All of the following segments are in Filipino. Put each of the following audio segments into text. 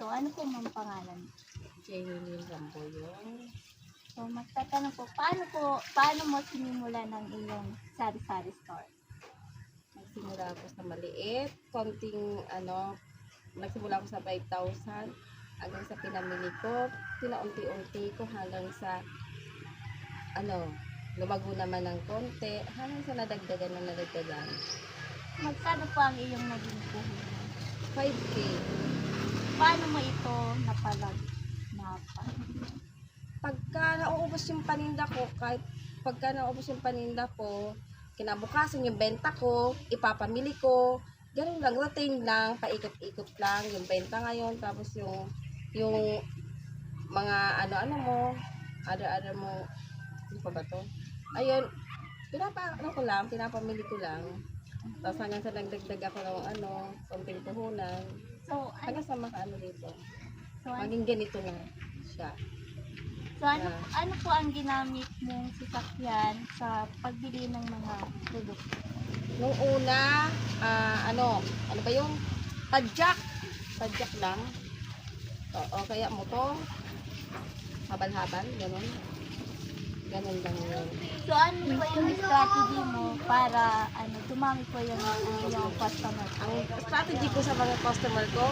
So, ano po ma'am pangalan? Jaylin Ramboyong. So, magtatanong paano mo sinimula ng iyong sari-sari store? Nagsimula ako sa maliit, nagsimula ako sa 5,000 hanggang sa pinamili ko, pinaunti-unti ko hanggang sa lumago naman ng konti, hanggang sa nadagdagan. Magkano po ang iyong naging puhunan? 5K. Paano mo ito napalag? Pagka nauubos yung paninda ko, kinabukasan yung benta ko, ipapamili ko, ganun lang, routine lang, paikot-ikot lang yung benta ngayon, tapos yung mga ano-ano mo, other mo, ano pa ba to? Ayun, pinapamili ko lang, tapos hanggang sa nagdagdag ako ng konting puhunan, So, hanggang sa makaano dito, so, maging ganito na siya. ano po ang ginamit mong sasakyan sa pagbili ng mga produkto? Nung una, ano ba yung padjak lang. O kaya motor, habal-habal, ganun lang yun. So, ano po yung strategy mo para dumami po yung customer? Ang strategy ko sa mga customer ko,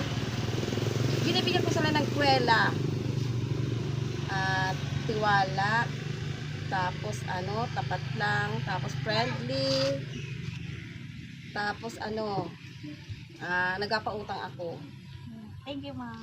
binibigyan ko sila ng kwela at tiwala, tapos tapat lang, tapos friendly, tapos nagpapautang ako. Thank you, ma'am.